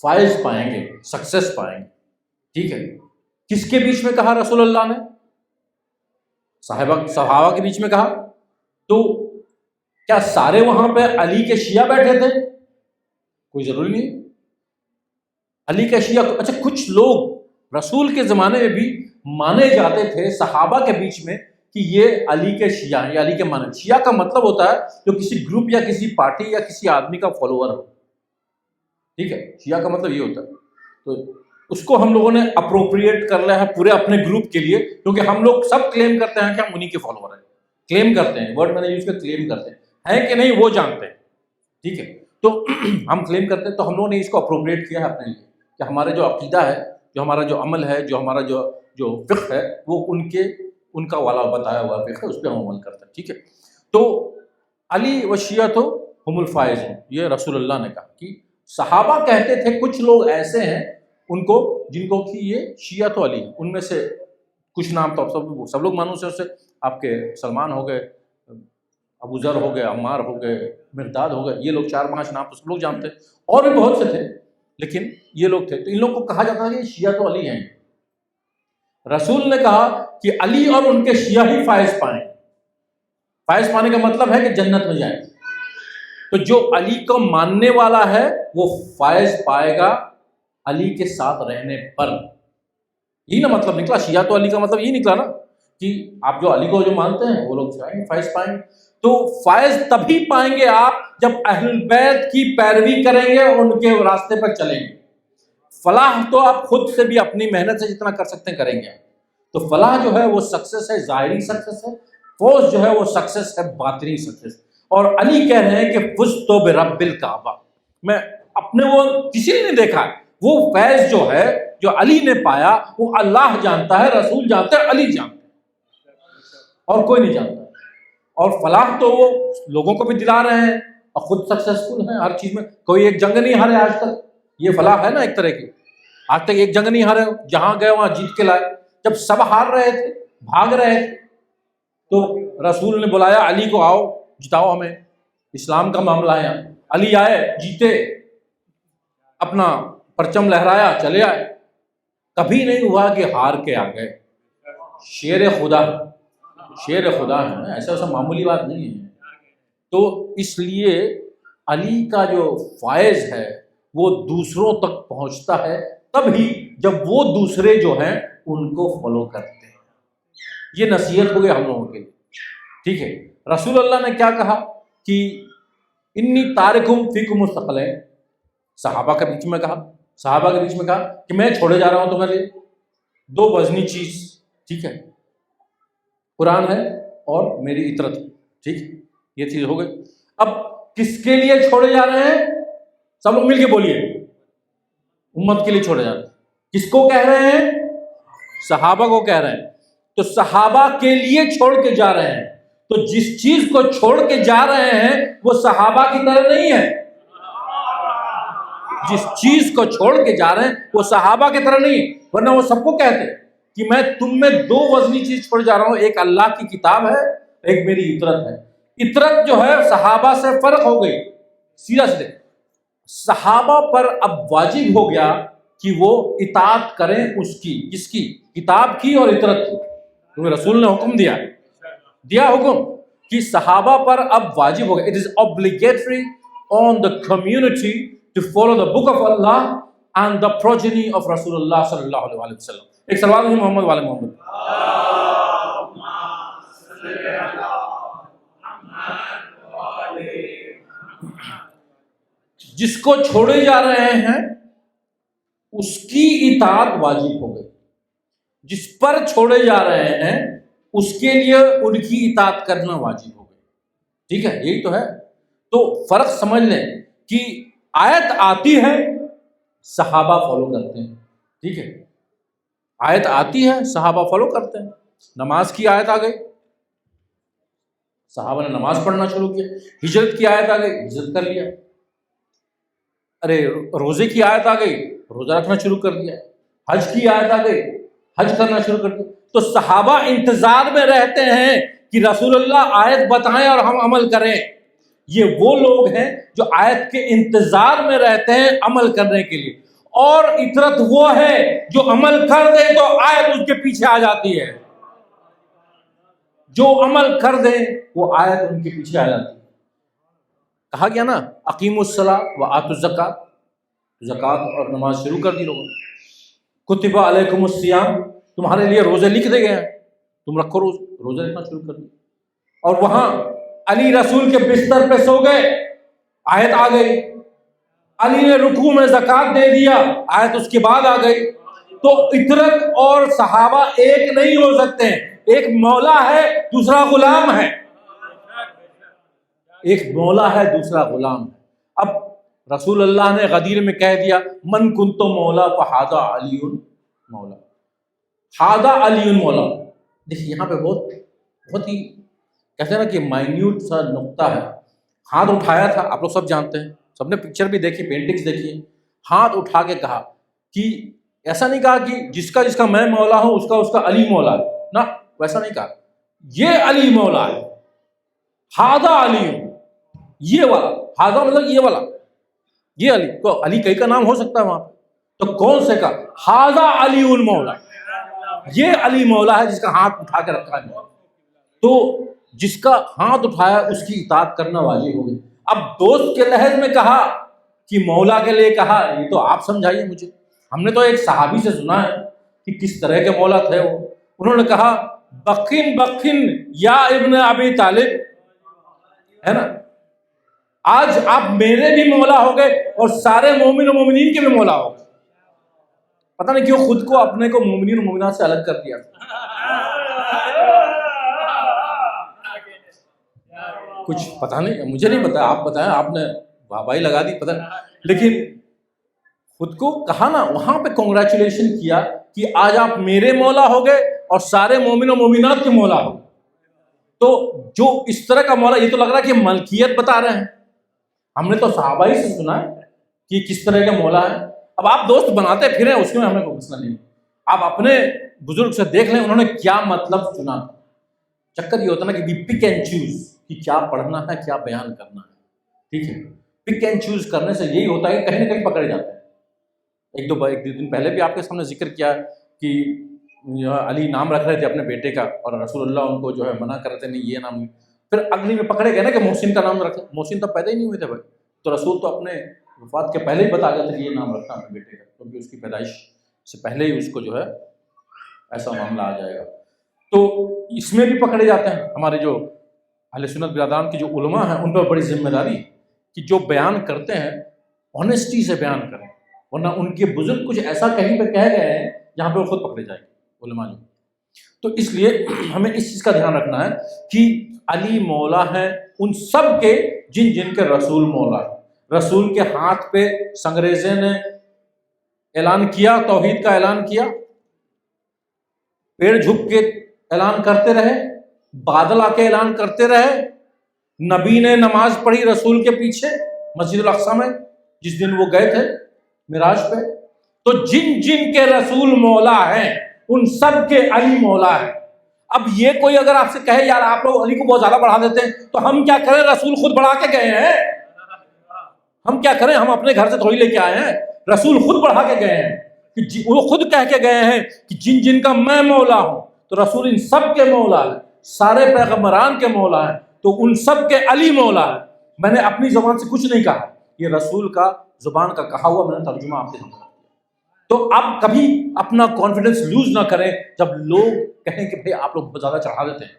فائز پائیں گے، سکسیس پائیں گے، ٹھیک ہے؟ کس کے بیچ میں کہا رسول اللہ نے؟ صحابہ کے بیچ میں کہا۔ تو کیا سارے وہاں پہ علی کے شیعہ بیٹھے تھے؟ کوئی ضروری نہیں علی کے شیعہ۔ اچھا، کچھ لوگ رسول کے زمانے میں بھی مانے جاتے تھے صحابہ کے بیچ میں کہ یہ علی کے شیعہ ہیں، یا علی کے مانے۔ شیعہ کا مطلب ہوتا ہے جو کسی گروپ یا کسی پارٹی یا کسی آدمی کا فالوور ہو، ٹھیک ہے؟ شیعہ کا مطلب یہ ہوتا ہے۔ تو اس کو ہم لوگوں نے اپروپریٹ کر لیا ہے پورے اپنے گروپ کے لیے، کیونکہ ہم لوگ سب کلیم کرتے ہیں کہ ہم انہی کے فالوور ہیں، کلیم کرتے ہیں، ورڈ میں نے یوز کیا، کلیم کرتے ہیں کہ نہیں وہ جانتے ہیں، ٹھیک ہے؟ تو ہم کلیم کرتے ہیں، تو ہم لوگوں نے اس کو اپروپریٹ کیا ہے اپنے لیے کہ ہمارا جو عقیدہ ہے، جو ہمارا جو عمل ہے، جو ہمارا جو فقہ ہے، وہ ان کا والا بتایا ہوا فقہ ہے، اس پہ ہم عمل کرتے ہیں، ٹھیک ہے؟ تو علی و شیعت ہم الفائزون، یہ رسول اللہ نے کہا کہ صحابہ کہتے تھے کچھ لوگ ایسے ہیں ان کو جن کو کہ یہ شیعت و علی، ان میں سے کچھ نام تو سب لوگ مانوس ہیں، اس سے آپ کے سلمان ہو گئے، ابو ذر ہو گئے، عمار ہو گئے، مقداد ہو گئے، یہ لوگ 4-5 نام تو سب لوگ جانتے ہیں، اور بھی بہت سے تھے لیکن یہ لوگ تھے۔ تو ان لوگ کو کہا جاتا ہے کہ شیعت و علی ہیں۔ رسول نے کہا کہ علی اور ان کے شیعہ ہی فائز پائیں۔ فائز پانے کا مطلب ہے کہ جنت میں جائیں۔ تو جو علی کو ماننے والا ہے وہ فائز پائے گا علی کے ساتھ رہنے پر۔ یہی نا مطلب نکلا، شیعہ تو علی کا مطلب یہی نکلا نا کہ آپ جو علی کو جو مانتے ہیں وہ لوگ جائیں گے، فائز پائیں گے۔ تو فائز تبھی پائیں گے آپ جب اہل بیت کی پیروی کریں گے اور ان کے راستے پر چلیں گے۔ فلاح تو آپ خود سے بھی اپنی محنت سے جتنا کر سکتے ہیں کریں گے۔ تو فلاح جو ہے وہ سکسیس ہے، ظاہری سکسیس ہے، فوز جو ہے وہ سکسیس ہے، باطنی سکسیس۔ اور علی کہہ رہے ہیں کہ فزت برب الکعبہ، میں اپنے وہ کسی نے نہیں دیکھا ہے، وہ فیض جو ہے جو علی نے پایا وہ اللہ جانتا ہے، رسول جانتا ہے، علی جانتا ہے، اور کوئی نہیں جانتا۔ اور فلاح تو وہ لوگوں کو بھی دلا رہے ہیں اور خود سکسیسفل ہیں ہر چیز میں۔ کوئی ایک جنگ نہیں ہارے آج تک، یہ فلاح ہے نا ایک طرح کی۔ آج تک ایک جنگ نہیں ہارے، جہاں گئے وہاں جیت کے لائے۔ جب سب ہار رہے تھے، بھاگ رہے تھے، تو رسول نے بلایا علی کو، آؤ جتاؤ ہمیں، اسلام کا معاملہ ہے یہاں۔ علی آئے، جیتے، اپنا پرچم لہرایا، چلے آئے۔ کبھی نہیں ہوا کہ ہار کے آ گئے۔ شیر خدا، شیر خدا ہے، ایسا معمولی بات نہیں ہے۔ تو اس لیے علی کا جو فائز ہے وہ دوسروں تک پہنچتا ہے تبھی جب وہ دوسرے جو ہیں ان کو فالو کرتے ہیں۔ یہ نصیحت ہو گئی ہم لوگوں کے لیے، ٹھیک ہے؟ رسول اللہ نے کیا کہا کہ انی تارکم فیکم الثقلین، صحابہ کے بیچ میں کہا کہ میں چھوڑے جا رہا ہوں تمہارے لیے دو وزنی چیز، ٹھیک ہے، قرآن ہے اور میری اطرت، ٹھیک، یہ چیز ہو گئی۔ اب کس کے لیے چھوڑے جا رہے ہیں؟ سب لوگ مل کے بولیے، امت کے لیے چھوڑے جا رہے ہیں۔ کس کو کہہ رہے ہیں؟ صحابہ کو کہہ رہے ہیں۔ تو صحابہ کے لیے چھوڑ کے جا رہے ہیں، تو جس چیز کو چھوڑ کے جا رہے ہیں وہ صحابہ کی طرح نہیں ہے۔ جس چیز کو چھوڑ کے جا رہے ہیں وہ صحابہ کی طرح نہیں ہے، ورنہ وہ سب کو کہتے کہ میں تم میں دو وزنی چیز چھوڑ جا رہا ہوں، ایک اللہ کی کتاب ہے، ایک میری اطرت ہے۔ اطرت جو ہے صحابہ سے فرق ہو گئی، سیدھا سیدھے صحابہ پر اب واجب ہو گیا کہ وہ اطاعت کریں اس کی، کس کی؟ کتاب کی اور اطرت کی، کیونکہ رسول نے حکم دیا حکم کہ صحابہ پر اب واجب ہو گیا۔ It is obligatory on the community to follow the book of Allah and the progeny of Rasulullah صلی اللہ علیہ وسلم۔ ایک صلوات ہے محمد والے محمد۔ جس کو چھوڑے جا رہے ہیں اس کی اطاعت واجب ہو گئی، جس پر چھوڑے جا رہے ہیں اس کے لیے ان کی اطاعت کرنا واجب ہو گئی، ٹھیک ہے، یہی تو ہے۔ تو فرق سمجھ لیں کہ آیت آتی ہے، صحابہ فالو کرتے ہیں، ٹھیک ہے، آیت آتی ہے، صحابہ فالو کرتے ہیں۔ نماز کی آیت آ گئی، صحابہ نے نماز پڑھنا شروع کیا۔ ہجرت کی آیت آ گئی، ہجرت کر لیا۔ ارے روزے کی آیت آ گئی، روزہ رکھنا شروع کر دیا۔ حج کی آیت آ گئی، حج کرنا شروع کر دیا۔ تو صحابہ انتظار میں رہتے ہیں کہ رسول اللہ آیت بتائیں اور ہم عمل کریں۔ یہ وہ لوگ ہیں جو آیت کے انتظار میں رہتے ہیں عمل کرنے کے لیے، اور اطرت وہ ہے جو عمل کر دے تو آیت اس کے پیچھے آ جاتی ہے، جو عمل کر دے وہ آیت ان کے پیچھے آ جاتی ہے۔ کہا گیا نا اقیموا الصلاۃ وآتوا الزکاۃ، زکوٰۃ اور نماز شروع کر دی لوگوں نے۔ کتب علیکم الصیام، تمہارے لیے روزے لکھ دے گئے ہیں، تم رکھو روزے رکھنا شروع کر دی۔ اور وہاں علی رسول کے بستر پہ سو گئے، آیت آ گئی۔ علی نے رکوع میں زکوٰۃ دے دیا، آیت اس کے بعد آ گئی۔ تو اطرت اور صحابہ ایک نہیں ہو سکتے ہیں، ایک مولا ہے دوسرا غلام ہے، ایک مولا ہے دوسرا غلام ہے۔ اب رسول اللہ نے غدیر میں کہہ دیا من کنت مولا فہذا علی مولا، ہذا علی مولا۔ دیکھیے یہاں پہ بہت ہی کہتے ہیں نا کہ مائنیوٹ سا نقطہ ہے۔ ہاتھ اٹھایا تھا، آپ لوگ سب جانتے ہیں، سب نے پکچر بھی دیکھی، پینٹنگز دیکھی، ہاتھ اٹھا کے کہا کہ ایسا نہیں کہا کہ جس کا میں مولا ہوں اس کا علی مولا ہے، نہ ویسا نہیں کہا، یہ علی مولا ہے، ہذا علی، یہ والا، ہذا مطلب یہ والا، یہ علی، تو علی کئی کا نام ہو سکتا ہے وہاں پہ، تو کون سے کا؟ ہذا علی المولا، یہ علی مولا ہے جس کا ہاتھ اٹھا کے رکھا ہے۔ تو جس کا ہاتھ اٹھایا اس کی اطاعت کرنا واجب ہو گئی۔ اب دوست کے لحاظ میں کہا کہ مولا کے لیے کہا، یہ تو آپ سمجھائیے مجھے، ہم نے تو ایک صحابی سے سنا ہے کہ کس طرح کے مولا تھے وہ، انہوں نے کہا بخن بخن یا ابن ابی طالب، ہے نا، آج آپ میرے بھی مولا ہو گئے اور سارے مومن و مومنین کے بھی مولا ہو گئے۔ پتہ نہیں کیوں خود کو اپنے کو مومنین و مومنات سے الگ کر دیا۔ کچھ پتہ نہیں، مجھے نہیں پتا، آپ بتائیں، آپ نے بھائی لگا دی، پتہ نہیں، لیکن خود کو کہا نا وہاں پہ کنگریچولیشن کیا کہ آج آپ میرے مولا ہو گئے اور سارے مومن و مومنات کے مولا ہو۔ تو جو اس طرح کا مولا، یہ تو لگ رہا ہے کہ ملکیت بتا رہے ہیں، ہم نے تو صحابہ ہی سے سنا ہے کہ کس طرح کا مولا ہے۔ اب آپ دوست بناتے پھریں، اس میں ہمیں کوئی مسئلہ نہیں، آپ اپنے بزرگ سے دیکھ لیں انہوں نے کیا مطلب چنا۔ چکر یہ ہوتا ہے نا کہ پک اینڈ چوز کہ کیا پڑھنا ہے کیا بیان کرنا ہے، ٹھیک ہے، پک اینڈ چوز کرنے سے یہی ہوتا ہے کہ کہیں نہ کہیں پکڑے جاتے ہیں۔ ایک دو دن پہلے بھی آپ کے سامنے ذکر کیا کہ علی نام رکھ رہے تھے اپنے بیٹے کا اور رسول اللہ ان کو جو ہے منع کر رہے تھے نہیں یہ نام، پھر اگلی میں پکڑے گئے نا کہ محسن کا نام رکھے، محسن تو پیدا ہی نہیں ہوئے تھے بھائی، تو رسول تو اپنے وفات کے پہلے ہی بتا گئے تھے کہ یہ نام رکھنا اپنے بیٹے کا، کیونکہ اس کی پیدائش سے پہلے ہی اس کو جو ہے ایسا معاملہ آ جائے گا۔ تو اس میں بھی پکڑے جاتے ہیں ہمارے جو اہل سنت برادران کی جو علماء ہیں ان پر بڑی ذمہ داری کہ جو بیان کرتے ہیں آنیسٹی سے بیان کریں، ورنہ ان کے بزرگ کچھ ایسا کہیں پہ کہہ گئے ہیں جہاں پہ وہ خود پکڑے جائیں گے علماء جو۔ تو اس لیے ہمیں اس چیز کا دھیان رکھنا ہے کہ علی مولا ہے ان سب کے جن جن کے رسول مولا ہے۔ رسول کے ہاتھ پہ سنگریزے نے اعلان کیا، توحید کا اعلان کیا، پیڑ جھک کے اعلان کرتے رہے، بادل آ کے اعلان کرتے رہے، نبی نے نماز پڑھی رسول کے پیچھے مسجد الاقصی میں جس دن وہ گئے تھے معراج پہ۔ تو جن جن کے رسول مولا ہیں ان سب کے علی مولا ہے۔ اب یہ کوئی اگر آپ سے کہے یار آپ لوگ علی کو بہت زیادہ بڑھا دیتے ہیں، تو ہم کیا کریں؟ رسول خود بڑھا کے گئے ہیں، ہم کیا کریں؟ ہم اپنے گھر سے تھوڑی لے کے آئے ہیں، رسول خود بڑھا کے گئے ہیں کہ وہ خود کہہ کے گئے ہیں کہ جن جن کا میں مولا ہوں۔ تو رسول ان سب کے مولا ہے، سارے پیغمبران کے مولا ہیں، تو ان سب کے علی مولا ہے۔ میں نے اپنی زبان سے کچھ نہیں کہا، یہ رسول کا زبان کا کہا ہوا میں نے ترجمہ آپ کے سامنے رکھ دیا۔ تو آپ کبھی اپنا کانفیڈنس لوز نہ کریں جب لوگ کہیں کہ بھئی آپ لوگ بہت زیادہ چڑھا دیتے ہیں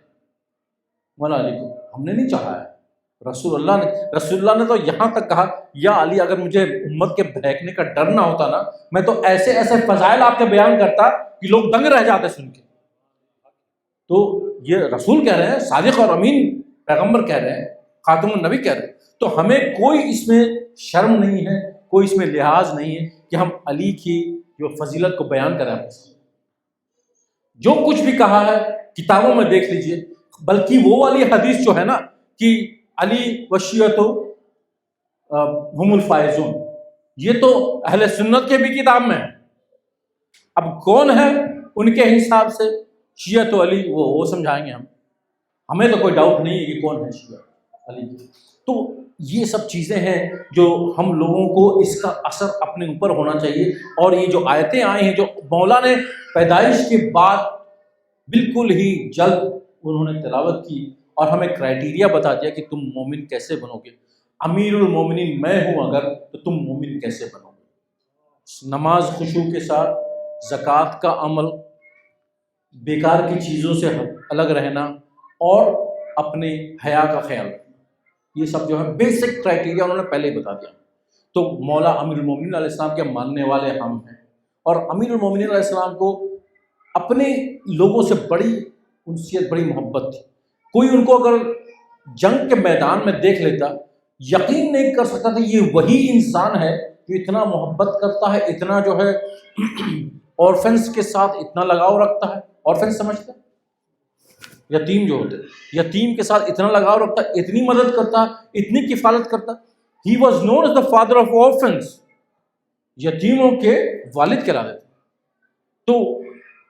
مولا علی کو۔ ہم نے نہیں چڑھایا ہے، رسول اللہ نے تو یہاں تک کہا یا علی اگر مجھے امت کے بہکنے کا ڈر نہ ہوتا نا، میں تو ایسے ایسے فضائل آپ کے بیان کرتا کہ لوگ دنگ رہ جاتے سن کے۔ تو یہ رسول کہہ رہے ہیں، صادق اور امین پیغمبر کہہ رہے ہیں، خاتم النبی کہہ رہے ہیں، تو ہمیں کوئی اس میں شرم نہیں ہے، کوئی اس میں لحاظ نہیں ہے کہ ہم علی کی جو فضیلت کو بیان کریں اپنے سامنے۔ جو کچھ بھی کہا ہے کتابوں میں دیکھ لیجئے، بلکہ وہ والی حدیث جو ہے نا کہ علی وشیعت ہم الفائزون، یہ تو اہل سنت کے بھی کتاب میں ہے۔ اب کون ہے ان کے حساب سے شیعہ تو علی، وہ سمجھائیں گے ہمیں تو کوئی ڈاؤٹ نہیں ہے کہ کون ہے شیعہ علی۔ تو یہ سب چیزیں ہیں جو ہم لوگوں کو اس کا اثر اپنے اوپر ہونا چاہیے۔ اور یہ جو آیتیں آئی ہیں جو مولا نے پیدائش کے بعد بالکل ہی جلد انہوں نے تلاوت کی اور ہمیں کرائیٹیریا بتا دیا کہ تم مومن کیسے بنو گے۔ امیر المومنین میں ہوں اگر تو تم مومن کیسے بنو گے؟ نماز خشوع کے ساتھ، زکوٰۃ کا عمل، بیکار کی چیزوں سے الگ رہنا اور اپنے حیا کا خیال رکھنا، یہ سب جو ہے بیسک کرائیٹیریا انہوں نے پہلے ہی بتا دیا۔ تو مولا امیر المومنین علیہ السلام کے ماننے والے ہم ہیں، اور امیر المومنین علیہ السلام کو اپنے لوگوں سے بڑی انسیت، بڑی محبت تھی۔ کوئی ان کو اگر جنگ کے میدان میں دیکھ لیتا یقین نہیں کر سکتا تھا یہ وہی انسان ہے جو اتنا محبت کرتا ہے، اتنا جو ہے اورفنس کے ساتھ اتنا لگاؤ رکھتا ہے۔ اورفنس سمجھتے ہیں؟ یتیم جو ہوتے ہیں، یتیم کے ساتھ اتنا لگاؤ رکھتا ہے، اتنی مدد کرتا ہے، اتنی کفالت کرتا ہے۔ He was known as the father of orphans، یتیموں کے والد کہلاتے تھے۔ تو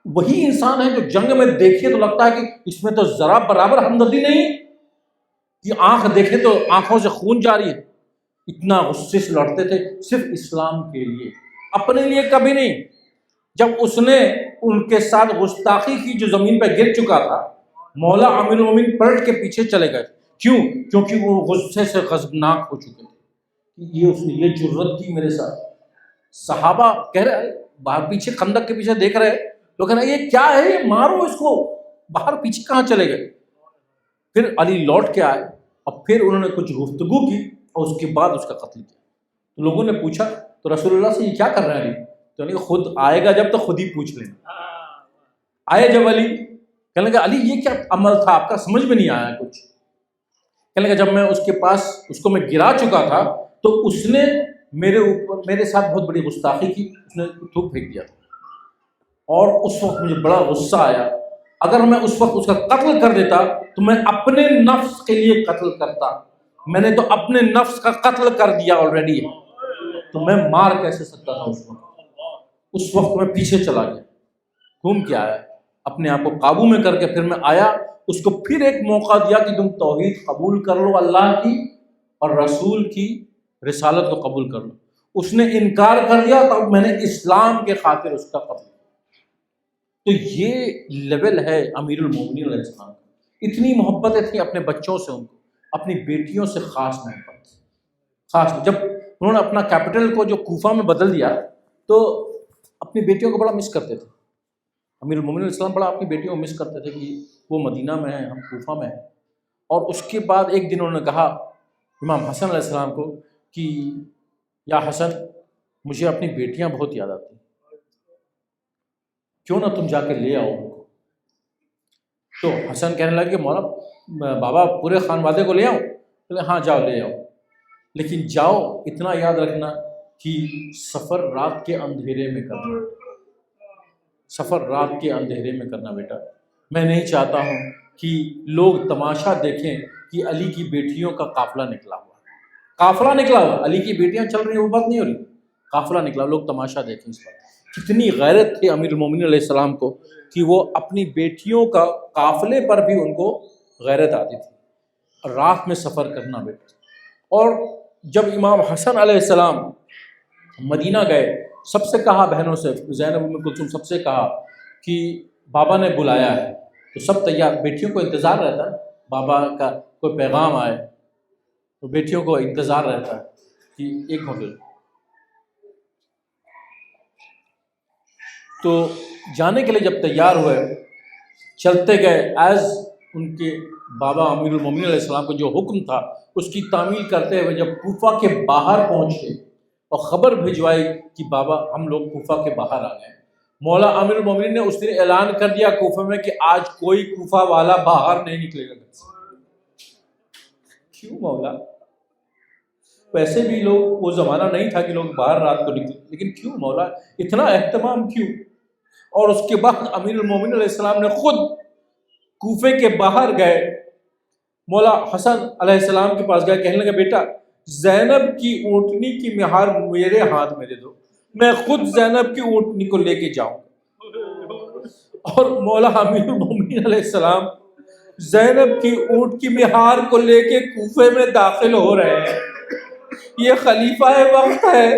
وہی انسان ہے جو جنگ میں دیکھیے تو لگتا ہے کہ اس میں تو ذرا برابر ہمدردی نہیں، کہ آنکھ دیکھے تو آنکھوں سے خون جاری ہے۔ اتنا غصے سے لڑتے تھے صرف اسلام کے لیے، اپنے لیے کبھی نہیں۔ جب اس نے ان کے ساتھ گستاخی کی جو زمین پہ گر چکا تھا، مولا امیر المومنین پلٹ کے پیچھے چلے گئے۔ کیوں؟ کیونکہ وہ غصے سے غضبناک ہو چکے تھے۔ اس نے یہ جرت کی میرے ساتھ۔ صحابہ کہہ رہے باہر پیچھے خندق کے پیچھے دیکھ رہے لوگ، کہہ رہے یہ کیا ہے، یہ مارو اس کو، باہر پیچھے کہاں چلے گئے؟ پھر علی لوٹ کے آئے اور پھر انہوں نے کچھ گفتگو کی اور اس کے بعد اس کا قتل کیا۔ تو لوگوں نے پوچھا تو رسول اللہ سے یہ کیا کر رہے ہیں علی؟ تو علی خود آئے گا جب تو خود ہی پوچھ لینا۔ آئے جب علی، کہنے لگا علی یہ کیا عمل تھا آپ کا، سمجھ میں نہیں آیا کچھ۔ کہنے لگا جب میں اس کے پاس اس کو میں گرا چکا تھا تو اس نے میرے ساتھ بہت بڑی گستاخی کی، اس نے تھوک پھینک دیا تھا اور اس وقت مجھے بڑا غصہ آیا۔ اگر میں اس وقت اس کا قتل کر دیتا تو میں اپنے نفس کے لیے قتل کرتا، میں نے تو اپنے نفس کا قتل کر دیا آلریڈی، تو میں مار کیسے سکتا تھا اس وقت میں پیچھے چلا گیا، گھوم کے آیا، اپنے آپ کو قابو میں کر کے پھر میں آیا، اس کو پھر ایک موقع دیا کہ تم توحید قبول کر لو اللہ کی اور رسول کی رسالت کو قبول کر لو۔ اس نے انکار کر دیا، تب میں نے اسلام کے خاطر اس کا قتل۔ تو یہ لیول ہے امیر المومنین علیہ السلام، اتنی محبتیں تھیں اپنے بچوں سے، ان کو اپنی بیٹیوں سے خاص محبت، خاص۔ جب انہوں نے اپنا کیپٹل کو جو کوفہ میں بدل دیا تو اپنی بیٹیوں کو بڑا مس کرتے تھے، امیر المومنین علیہ السلام بڑا اپنی بیٹیوں کو مس کرتے تھے کہ وہ مدینہ میں ہیں، ہم کوفہ میں ہیں۔ اور اس کے بعد ایک دن انہوں نے کہا امام حسن علیہ السلام کو کہ یا حسن مجھے اپنی بیٹیاں بہت یاد آتی ہیں، کیوں نہ تم جا کے لے آؤ ان کو۔ تو حسن کہنے لگا کہ مولا بابا پورے خانوادے کو لے آؤ؟ بولے ہاں جاؤ لے آؤ، لیکن جاؤ اتنا یاد رکھنا کہ سفر رات کے اندھیرے میں کرنا، سفر رات کے اندھیرے میں کرنا بیٹا۔ میں نہیں چاہتا ہوں کہ لوگ تماشا دیکھیں کہ علی کی بیٹیوں کا قافلہ نکلا ہوا، قافلہ نکلا ہوا، علی کی بیٹیاں چل رہی ہیں وہ بات نہیں ہو رہی، قافلہ نکلا، لوگ تماشا دیکھیں اس پر۔ کتنی غیرت تھی امیر المومنین علیہ السلام کو کہ وہ اپنی بیٹیوں کا قافلے پر بھی ان کو غیرت آتی تھی، رات میں سفر کرنا بیٹا۔ اور جب امام حسن علیہ السلام مدینہ گئے، سب سے کہا بہنوں سے، زینب ام کلثوم سب سے کہا کہ بابا نے بلایا ہے، تو سب تیار، بیٹیوں کو انتظار رہتا ہے بابا کا کوئی پیغام آئے، تو بیٹیوں کو انتظار رہتا ہے کہ ایک منٹ۔ تو جانے کے لیے جب تیار ہوئے، چلتے گئے، ایز ان کے بابا امیر المومنین علیہ السلام کو جو حکم تھا اس کی تعمیل کرتے ہوئے جب کوفہ کے باہر پہنچے اور خبر بھجوائی کہ بابا ہم لوگ کوفہ کے باہر آ گئے، مولا امیر المومنین نے اس دن اعلان کر دیا کوفہ میں کہ آج کوئی کوفہ والا باہر نہیں نکلے گا۔ کیوں مولا؟ ویسے بھی لوگ، وہ زمانہ نہیں تھا کہ لوگ باہر رات کو نکلے، لیکن کیوں مولا اتنا اہتمام کیوں؟ اور اس کے بعد امیر المومنین علیہ السلام نے خود کوفے کے باہر گئے، مولا حسن علیہ السلام کے پاس گئے، کہنے لگا بیٹا زینب کی اونٹنی کی مہار میرے ہاتھ میں دے دو، میں خود زینب کی اونٹنی کو لے کے جاؤں۔ اور مولا امیر المومنین علیہ السلام زینب کی اونٹ کی مہار کو لے کے کوفے میں داخل ہو رہے ہیں۔ یہ خلیفہ وقت ہے،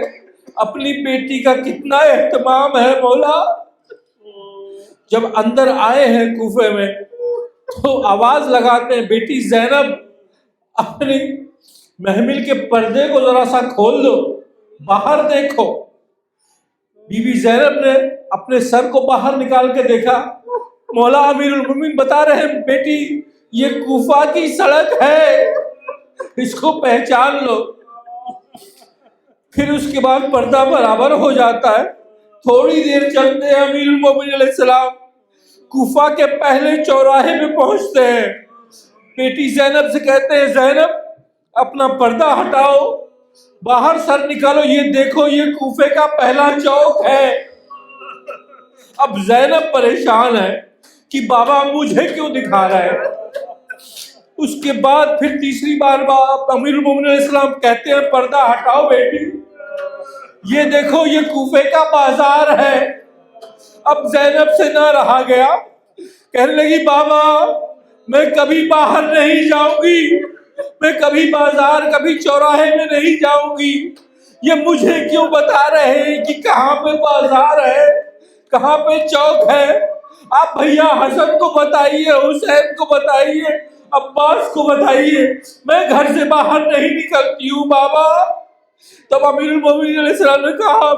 اپنی بیٹی کا کتنا اہتمام ہے مولا۔ جب اندر آئے ہیں کوفے میں تو آواز لگاتے ہیں بیٹی زینب اپنی محمل کے پردے کو ذرا سا کھول دو، باہر دیکھو۔ بی بی زینب نے اپنے سر کو باہر نکال کے دیکھا، مولا امیر المومنین بتا رہے ہیں بیٹی یہ کوفہ کی سڑک ہے، اس کو پہچان لو۔ پھر اس کے بعد پردہ برابر ہو جاتا ہے، تھوڑی دیر چلتے ہیں امیر المومنین علیہ السلام کوفہ کے پہلے چوراہے میں پہنچتے ہیں، بیٹی زینب سے کہتے ہیں زینب اپنا پردہ ہٹاؤ، باہر سر نکالو، یہ دیکھو یہ کوفے کا پہلا چوک ہے۔ اب زینب پریشان ہے کہ بابا مجھے کیوں دکھا رہا ہے۔ اس کے بعد پھر تیسری بار امیر المومنین علیہ السلام کہتے ہیں پردہ ہٹاؤ بیٹی، یہ دیکھو یہ کوفے کا بازار ہے۔ اب زینب سے نہ رہا گیا، کہنے لگی بابا میں کبھی باہر نہیں جاؤں گی، میں کبھی بازار کبھی چوراہے میں نہیں جاؤں گی، یہ مجھے کیوں بتا رہے ہیں کہ کہاں پہ بازار ہے کہاں پہ چوک ہے؟ آپ بھیا حسن کو بتائیے، حسین کو بتائیے، عباس کو بتائیے، میں گھر سے باہر نہیں نکلتی ہوں بابا۔ تب امیر المومنین علیہ السلام نے کہا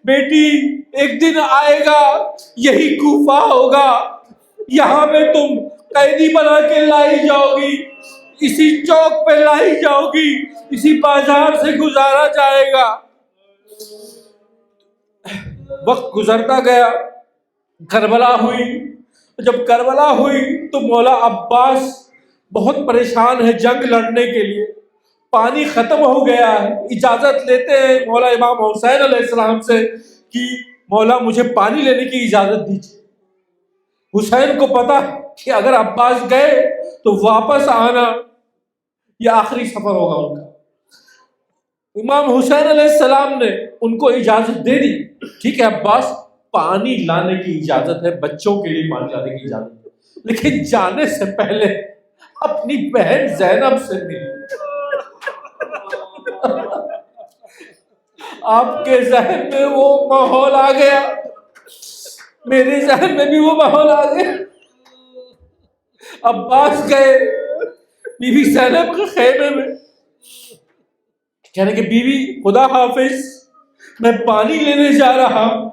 بیٹی ایک دن آئے گا یہی کوفہ ہوگا، یہاں پہ تم قیدی بنا کے لائی جاؤ گی، اسی چوک پہ لائی جاؤ گی، اسی بازار سے گزارا جائے گا۔ وقت گزرتا گیا، کربلا ہوئی، جب کربلا ہوئی تو مولا عباس بہت پریشان ہے جنگ لڑنے کے لیے، پانی ختم ہو گیا ہے، اجازت لیتے ہیں مولا امام حسین علیہ السلام سے کہ مولا مجھے پانی لینے کی اجازت دیجیے۔ حسین کو پتا کہ اگر عباس گئے تو واپس آنا یہ آخری سفر ہوگا ان کا۔ امام حسین علیہ السلام نے ان کو اجازت دے دی، ٹھیک ہے عباس پانی لانے کی اجازت ہے، بچوں کے لیے پانی لانے کی اجازت ہے، لیکن جانے سے پہلے اپنی بہن زینب سے ملی۔ آپ کے ذہن میں وہ ماحول آ گیا، میرے ذہن میں بھی وہ ماحول آ گیا۔ عباس گئے بی بی زینب کے خیمے میں، کہنے کہ بیوی خدا حافظ میں پانی لینے جا رہا ہوں۔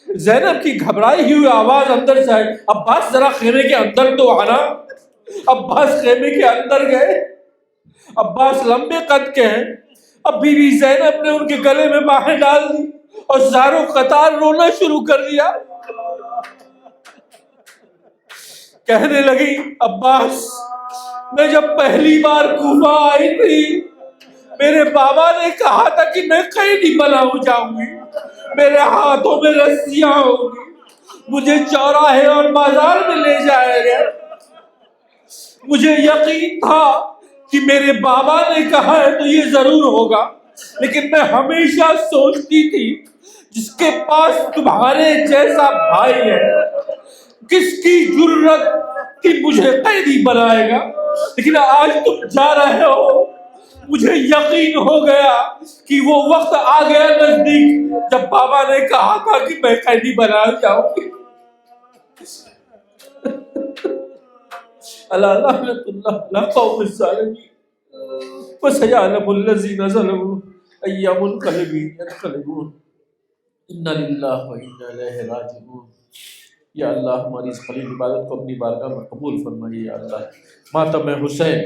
زینب کی گھبرائی ہوئی آواز اندر سے آئی، عباس ذرا خیمے کے اندر تو آنا۔ عباس خیمے کے اندر گئے. عباس لمبے قد کے ہیں. اب بی بی زینب نے ان کے گلے میں باہیں ڈال دی اور زاروں قطار رونا شروع کر دیا. کہنے لگی عباس میں جب پہلی بار کوفہ آئی تھی میرے بابا نے کہا تھا کہ میں قیدی بنا ہو جاؤں گی, میرے ہاتھوں میں رسیاں ہوں گی, مجھے چوراہے اور بازار میں لے جائے گا. مجھے یقین تھا کہ میرے بابا نے کہا ہے تو یہ ضرور ہوگا, لیکن میں ہمیشہ سوچتی تھی جس کے پاس تمہارے جیسا بھائی ہے کس کی جرت کہ مجھے قیدی بنائے گا. لیکن آج تم جا رہے ہو, مجھے یقین ہو گیا کہ وہ وقت آ گیا نزدیک جب بابا نے کہا تھا کہ میں قیدی بنا جاؤں گی. اللہ لعنت اللہ علی قوم الظالمین وسيعلم الذين ظلموا أي منقلب ينقلبون. انا للہ وانا الیہ راجعون. یا اللہ ہماری اس قلیل عبادت کو اپنی بارگاہ میں قبول فرمائیے. یا اللہ ماتم حسین